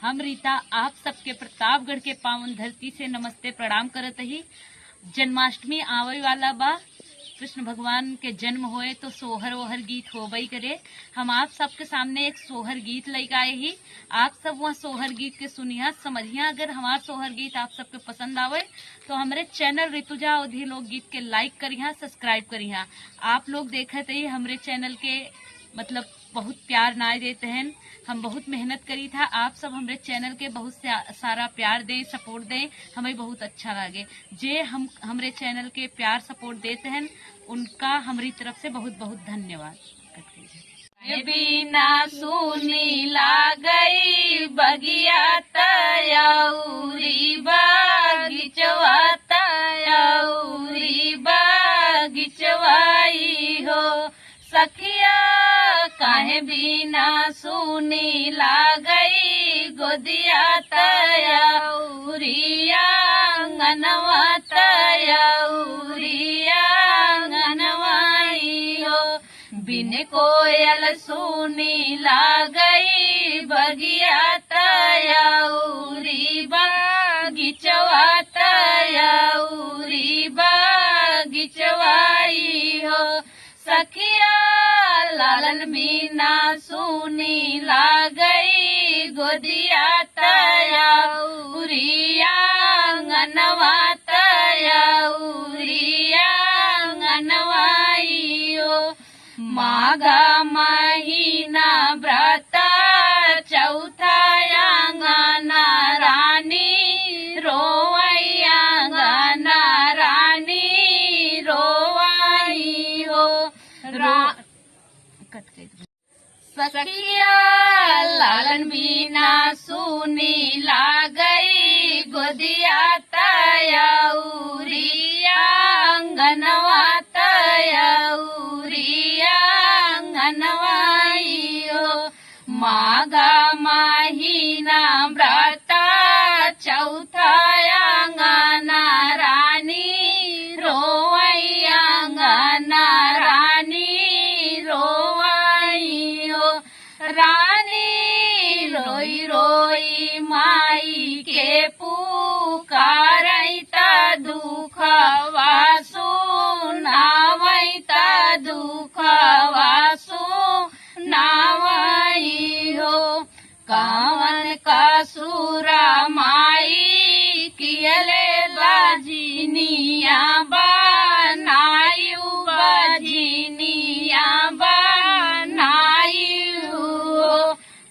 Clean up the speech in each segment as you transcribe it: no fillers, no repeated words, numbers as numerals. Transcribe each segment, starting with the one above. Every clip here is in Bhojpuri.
हम रीता आप सबके प्रतापगढ़ के पावन धरती से नमस्ते प्रणाम करत ही। जन्माष्टमी आवे वाला बा, कृष्ण भगवान के जन्म होए तो सोहर ओहर गीत होबई करे। हम आप सबके सामने एक सोहर गीत लेके आए ही। आप सब वहाँ सोहर गीत के सुनिया समझिया। अगर हमारा सोहर गीत आप सबके पसंद आवे तो हमारे चैनल ऋतुजा अवधी लोकगीत के लाइक करिया, सब्सक्राइब करिया। आप लोग देखते ही हमारे चैनल के मतलब बहुत प्यार ना देते हैं। हम बहुत मेहनत करी था। आप सब हमारे चैनल के बहुत सारा प्यार दें, सपोर्ट दें, हमें बहुत अच्छा लगे। जे हम हमारे चैनल के प्यार सपोर्ट देते हैं उनका हमारी तरफ से बहुत बहुत धन्यवाद। बिना सुनी लागई बगिया तयौरी बगिचवा तयौरी बगिचवाई हो सखिया, काहे बिना सुनी लागई गोदिया तयौरिया अंगनवा तयौरिया अंगनवाई हो। बिन कोयल सुनी लागई बगिया तयौरी बगिचवा तयौरी बगिचवाई हो सखिया, लालन बिना सुनी लागई गोदिया तयौरिया अंगनवा तयौरिया अंगनवाई हो। माघा महीना व्रत चौथा अंगना रानी रोवैया अंगना रानी रोवाई हो। सखिया लालन बिना सुनी लागई गोदिया तयौरिया अंगनवा तयौरिया अंगनवाई हो। माघा महीना व्रत चौथा अंगना रानी रोवैया अंगना रानी रोवाई हो। रानी रोई रोई माई के पुकारई त दुखवा सुनावई त दुखवा सुनावई हो। कावन कसुरा माई कियले बाजिनिया बनायु बाजिनिया बनायु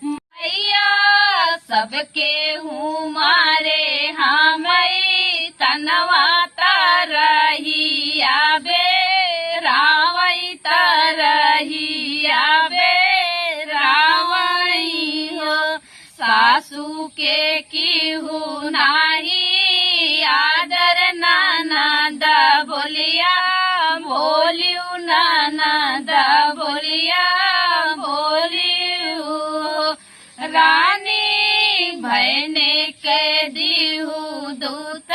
मैया सबके हूँ मारे हमई तनवा तरहिया बे रावई तरहिया बे रावई हो। सासू के किहू नाही आदर ननद बोलिया बोलियो ननद बोलिया बोलियो। रानी भैने के दिहू दूत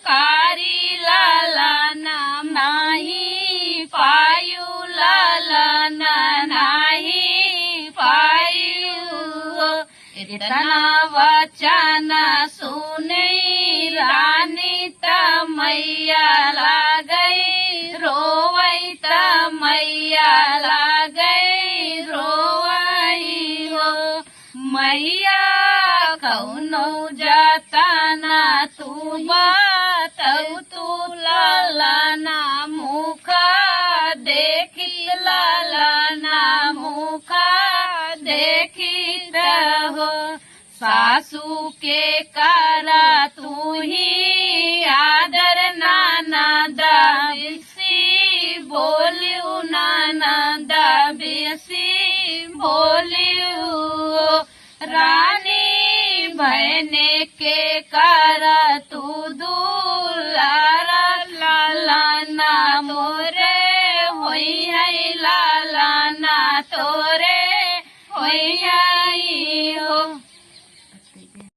कारी लाला नाम नाही पायु लाला नाही पायु। इतना वचन सुने रानी त मैया लागई रोवई त मैया लागई रोवई हो। मैया कौनो जतना तू बताऊ तू लालना मुख देखित लालना मुख देखित हो। सासू के करा तू ही आदर ननद बेसी बोलियो ननद बेसी बोलियो। रानी बहने